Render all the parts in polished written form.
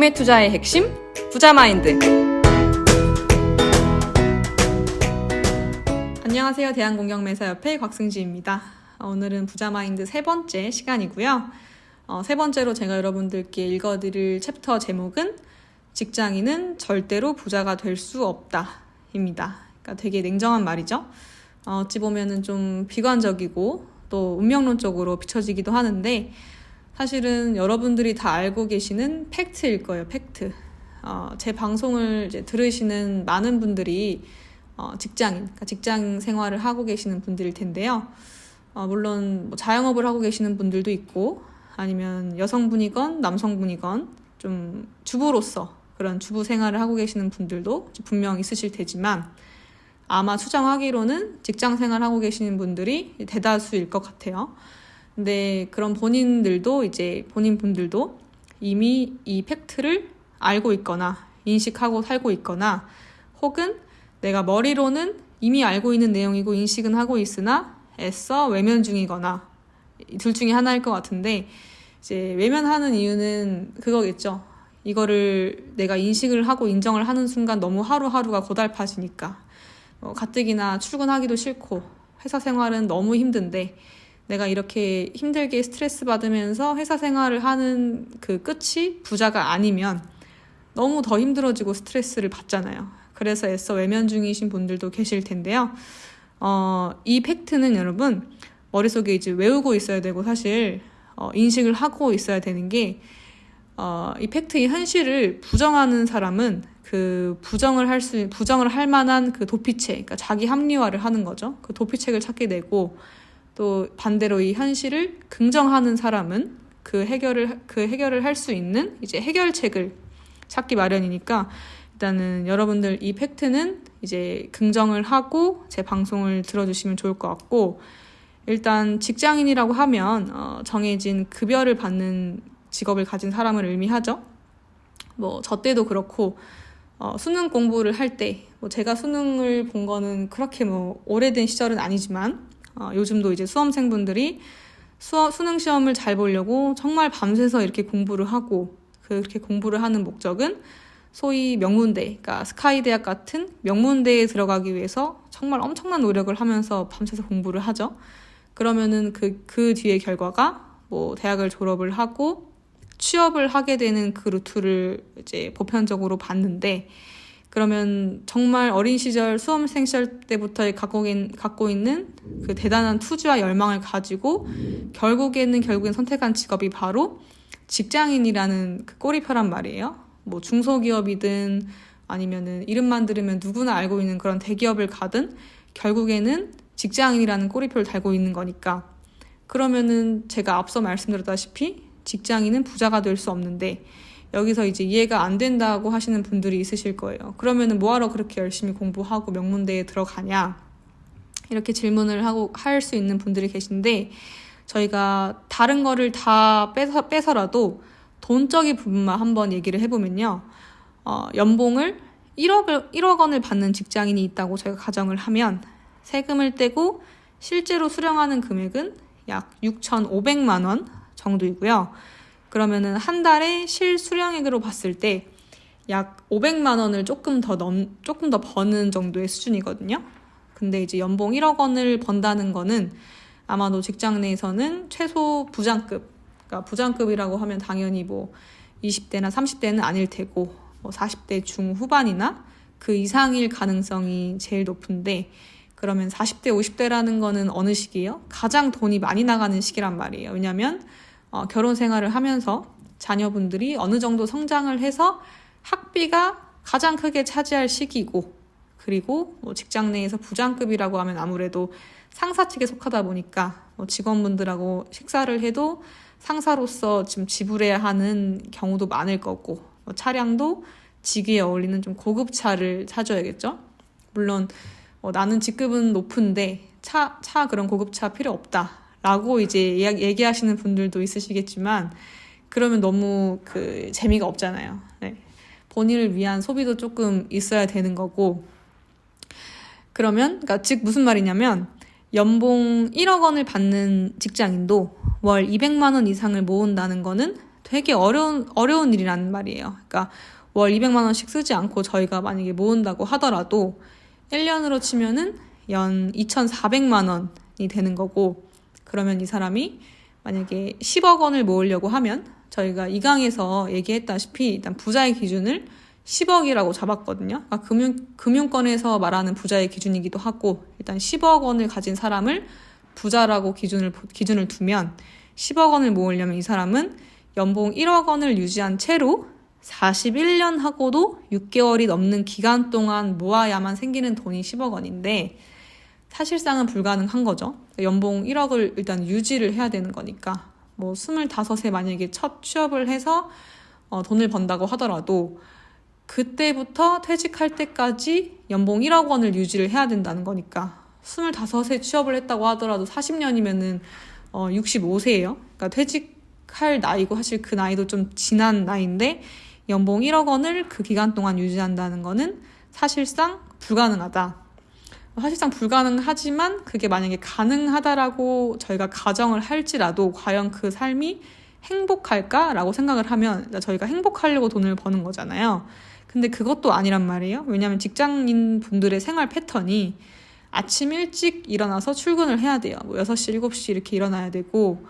경매 투자의 핵심, 부자 마인드. 안녕하세요. 대한공경매사협회 곽승지입니다. 오늘은 부자 마인드 세 번째 시간이고요. 세 번째로 제가 여러분들께 읽어드릴 챕터 제목은 직장인은 절대로 부자가 될 수 없다 입니다. 그러니까 되게 냉정한 말이죠. 어찌 보면은 좀 비관적이고 또 운명론적으로 비춰지기도 하는데 사실은 여러분들이 다 알고 계시는 팩트일 거예요. 팩트. 제 방송을 이제 들으시는 많은 분들이 그러니까 직장 생활을 하고 계시는 분들일 텐데요. 물론 뭐 자영업을 하고 계시는 분들도 있고 아니면 여성분이건 남성분이건 좀 주부로서 그런 주부 생활을 하고 계시는 분들도 분명 있으실 테지만 아마 추정하기로는 직장 생활하고 계시는 분들이 대다수일 것 같아요. 근데 그런 본인분들도 이미 이 팩트를 알고 있거나 인식하고 살고 있거나 혹은 내가 머리로는 이미 알고 있는 내용이고 인식은 하고 있으나 애써 외면 중이거나 둘 중에 하나일 것 같은데 이제 외면하는 이유는 그거겠죠. 이거를 내가 인식을 하고 인정을 하는 순간 너무 하루하루가 고달파지니까 가뜩이나 출근하기도 싫고 회사 생활은 너무 힘든데 내가 이렇게 힘들게 스트레스 받으면서 회사 생활을 하는 그 끝이 부자가 아니면 너무 더 힘들어지고 스트레스를 받잖아요. 그래서 애써 외면 중이신 분들도 계실 텐데요. 이 팩트는 여러분 머릿속에 이제 외우고 있어야 되고 사실 인식을 하고 있어야 되는 게 이 팩트의 현실을 부정하는 사람은 그 부정을 할 만한 그 도피책, 그러니까 자기 합리화를 하는 거죠. 그 도피책을 찾게 되고 또 반대로 이 현실을 긍정하는 사람은 그 해결을 할 수 있는 이제 해결책을 찾기 마련이니까 일단은 여러분들 이 팩트는 이제 긍정을 하고 제 방송을 들어주시면 좋을 것 같고 일단 직장인이라고 하면 정해진 급여를 받는 직업을 가진 사람을 의미하죠. 뭐 저 때도 그렇고 수능 공부를 할 때 제가 수능을 본 거는 그렇게 오래된 시절은 아니지만 요즘도 이제 수험생분들이 수능 시험을 잘 보려고 정말 밤새서 이렇게 공부를 하고 그렇게 공부를 하는 목적은 소위 명문대, 그러니까 스카이대학 같은 명문대에 들어가기 위해서 정말 엄청난 노력을 하면서 밤새서 공부를 하죠. 그러면은 그 뒤의 결과가 뭐 대학을 졸업을 하고 취업을 하게 되는 그 루트를 이제 보편적으로 봤는데 그러면 정말 어린 시절 수험생 시절 때부터 갖고 있는 그 대단한 투지와 열망을 가지고 결국엔 선택한 직업이 바로 직장인이라는 그 꼬리표란 말이에요. 뭐 중소기업이든 아니면은 이름만 들으면 누구나 알고 있는 그런 대기업을 가든 결국에는 직장인이라는 꼬리표를 달고 있는 거니까 그러면은 제가 앞서 말씀드렸다시피 직장인은 부자가 될 수 없는데 여기서 이제 이해가 안 된다고 하시는 분들이 있으실 거예요. 그러면은 뭐하러 그렇게 열심히 공부하고 명문대에 들어가냐 이렇게 질문을 할 수 있는 분들이 계신데 저희가 다른 거를 다 빼서라도 돈적인 부분만 한번 얘기를 해보면요. 연봉을 1억 원을 받는 직장인이 있다고 저희가 가정을 하면 세금을 떼고 실제로 수령하는 금액은 약 6,500만 원 정도이고요. 그러면은 한 달에 실수령액으로 봤을 때 약 500만 원을 조금 더 버는 정도의 수준이거든요. 근데 이제 연봉 1억 원을 번다는 거는 아마도 직장 내에서는 최소 부장급, 그러니까 부장급이라고 하면 당연히 뭐 20대나 30대는 아닐 테고 뭐 40대 중후반이나 그 이상일 가능성이 제일 높은데 그러면 40대, 50대라는 거는 어느 시기예요? 가장 돈이 많이 나가는 시기란 말이에요. 왜냐하면 결혼 생활을 하면서 자녀분들이 어느 정도 성장을 해서 학비가 가장 크게 차지할 시기고 그리고 뭐 직장 내에서 부장급이라고 하면 아무래도 상사 측에 속하다 보니까 직원분들하고 식사를 해도 상사로서 지금 지불해야 하는 경우도 많을 거고 차량도 직위에 어울리는 좀 고급차를 사줘야겠죠. 물론 나는 직급은 높은데 차 그런 고급차 필요 없다라고 이제 얘기하시는 분들도 있으시겠지만 그러면 너무 그 재미가 없잖아요. 네. 본인을 위한 소비도 조금 있어야 되는 거고 그러면 그러니까 즉 무슨 말이냐면 연봉 1억 원을 받는 직장인도 월 200만 원 이상을 모은다는 거는 되게 어려운 일이란 말이에요. 그러니까 월 200만 원씩 쓰지 않고 저희가 만약에 모은다고 하더라도 1년으로 치면은 연 2,400만 원이 되는 거고, 그러면 이 사람이 만약에 10억 원을 모으려고 하면 저희가 이 강에서 얘기했다시피 일단 부자의 기준을 10억이라고 잡았거든요. 그러니까 금융권에서 말하는 부자의 기준이기도 하고, 일단 10억 원을 가진 사람을 부자라고 기준을 두면 10억 원을 모으려면 이 사람은 연봉 1억 원을 유지한 채로 41년 하고도 6개월이 넘는 기간 동안 모아야만 생기는 돈이 10억 원인데 사실상은 불가능한 거죠. 연봉 1억을 일단 유지를 해야 되는 거니까 뭐 25세 만약에 첫 취업을 해서 돈을 번다고 하더라도 그때부터 퇴직할 때까지 연봉 1억 원을 유지를 해야 된다는 거니까 25세 취업을 했다고 하더라도 40년이면은 65세예요. 그러니까 퇴직할 나이고 사실 그 나이도 좀 지난 나이인데 연봉 1억 원을 그 기간 동안 유지한다는 거는 사실상 불가능하다. 사실상 불가능하지만 그게 만약에 가능하다라고 저희가 가정을 할지라도 과연 그 삶이 행복할까라고 생각을 하면 저희가 행복하려고 돈을 버는 거잖아요. 근데 그것도 아니란 말이에요. 왜냐하면 직장인 분들의 생활 패턴이 아침 일찍 일어나서 출근을 해야 돼요. 뭐 6시, 7시 이렇게 일어나야 되고,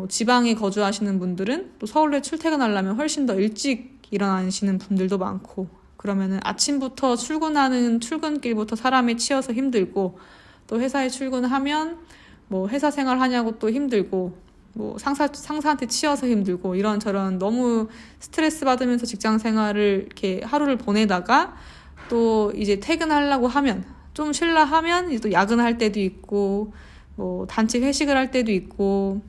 지방에 거주하시는 분들은 또 서울에 출퇴근하려면 훨씬 더 일찍 일어나시는 분들도 많고, 그러면은 아침부터 출근하는 출근길부터 사람에 치여서 힘들고, 또 회사에 출근하면 뭐 회사 생활 하냐고 또 힘들고, 뭐 상사한테 치여서 힘들고, 이런저런 너무 스트레스 받으면서 직장 생활을 이렇게 하루를 보내다가 또 이제 퇴근하려고 하면 좀 쉴라 하면 이제 또 야근할 때도 있고, 뭐 단체 회식을 할 때도 있고,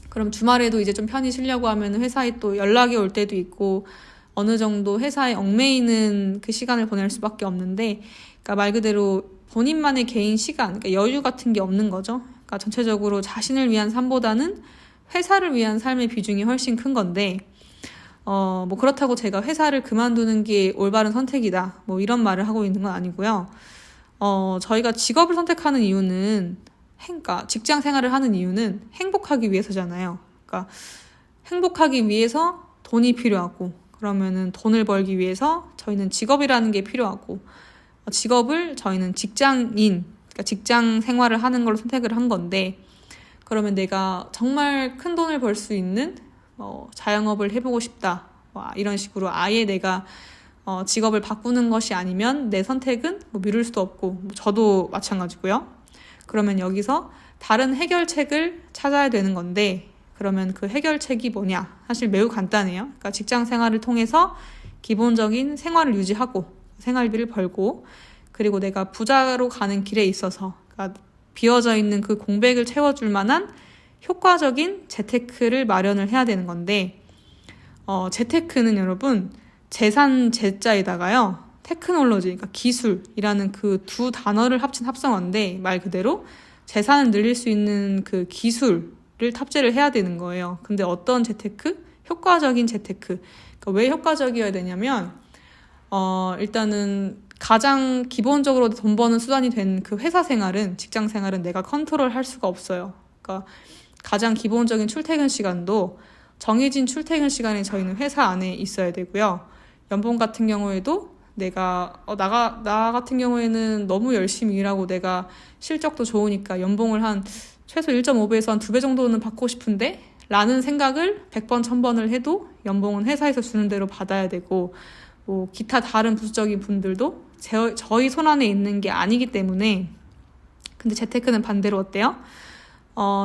그럼 주말에도 이제 좀 편히 쉬려고 하면 회사에 또 연락이 올 때도 있고, 어느 정도 회사에 얽매이는 그 시간을 보낼 수밖에 없는데, 그러니까 말 그대로 본인만의 개인 시간, 그러니까 여유 같은 게 없는 거죠. 그러니까 전체적으로 자신을 위한 삶보다는 회사를 위한 삶의 비중이 훨씬 큰 건데, 뭐 그렇다고 제가 회사를 그만두는 게 올바른 선택이다, 뭐 이런 말을 하고 있는 건 아니고요. 저희가 직업을 선택하는 이유는, 그러니까 직장 생활을 하는 이유는 행복하기 위해서잖아요. 그러니까 행복하기 위해서 돈이 필요하고, 그러면은 돈을 벌기 위해서 저희는 직업이라는 게 필요하고, 직업을 저희는 직장인, 그러니까 직장 생활을 하는 걸로 선택을 한 건데, 그러면 내가 정말 큰 돈을 벌 수 있는 자영업을 해보고 싶다, 이런 식으로 아예 내가 직업을 바꾸는 것이 아니면 내 선택은 뭐 미룰 수도 없고, 저도 마찬가지고요. 그러면 여기서 다른 해결책을 찾아야 되는 건데, 그러면 그 해결책이 뭐냐? 사실 매우 간단해요. 그러니까 직장 생활을 통해서 기본적인 생활을 유지하고 생활비를 벌고, 그리고 내가 부자로 가는 길에 있어서, 그러니까 비어져 있는 그 공백을 채워줄 만한 효과적인 재테크를 마련을 해야 되는 건데, 재테크는 여러분 재산 재자에다가요 테크놀로지, 그러니까 기술이라는 그 두 단어를 합친 합성어인데, 말 그대로 재산을 늘릴 수 있는 그 기술을 탑재를 해야 되는 거예요. 근데 어떤 재테크? 효과적인 재테크. 그러니까 왜 효과적이어야 되냐면, 일단은 가장 기본적으로 돈 버는 수단이 된 그 회사 생활은, 직장 생활은 내가 컨트롤 할 수가 없어요. 그러니까 가장 기본적인 출퇴근 시간도 정해진 출퇴근 시간에 저희는 회사 안에 있어야 되고요. 연봉 같은 경우에도 내가 나 같은 경우에는 너무 열심히 일하고 내가 실적도 좋으니까 연봉을 한 최소 1.5배에서 한 2배 정도는 받고 싶은데 라는 생각을 100번 1000번을 해도 연봉은 회사에서 주는 대로 받아야 되고, 뭐 기타 다른 부수적인 분들도 저희 손 안에 있는 게 아니기 때문에. 근데 재테크는 반대로 어때요?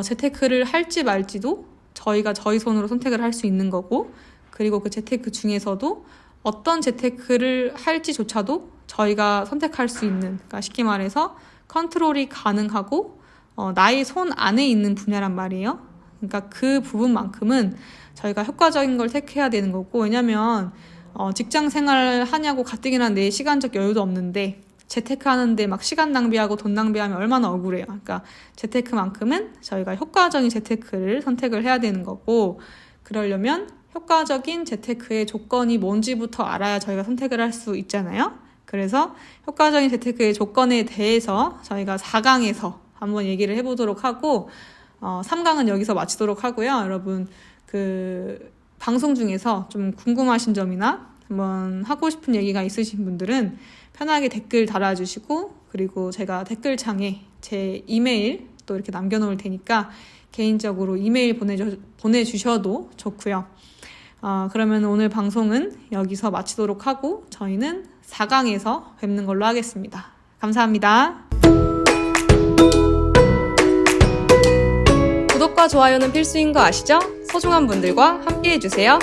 재테크를 할지 말지도 저희가 저희 손으로 선택을 할 수 있는 거고, 그리고 그 재테크 중에서도 어떤 재테크를 할지조차도 저희가 선택할 수 있는, 그러니까 쉽게 말해서 컨트롤이 가능하고 나의 손 안에 있는 분야란 말이에요. 그러니까 그 부분만큼은 저희가 효과적인 걸 택해야 되는 거고, 왜냐면 직장 생활 하냐고 가뜩이나 내 시간적 여유도 없는데 재테크 하는데 막 시간 낭비하고 돈 낭비하면 얼마나 억울해요. 그러니까 재테크만큼은 저희가 효과적인 재테크를 선택을 해야 되는 거고, 그러려면 효과적인 재테크의 조건이 뭔지부터 알아야 저희가 선택을 할 수 있잖아요. 그래서 효과적인 재테크의 조건에 대해서 저희가 4강에서 한번 얘기를 해보도록 하고, 3강은 여기서 마치도록 하고요. 여러분, 방송 중에서 좀 궁금하신 점이나 한번 하고 싶은 얘기가 있으신 분들은 편하게 댓글 달아주시고, 그리고 제가 댓글창에 제 이메일 또 이렇게 남겨놓을 테니까 개인적으로 이메일 보내주셔도 좋고요. 그러면 오늘 방송은 여기서 마치도록 하고 저희는 4강에서 뵙는 걸로 하겠습니다. 감사합니다. 구독과 좋아요는 필수인 거 아시죠? 소중한 분들과 함께 해주세요.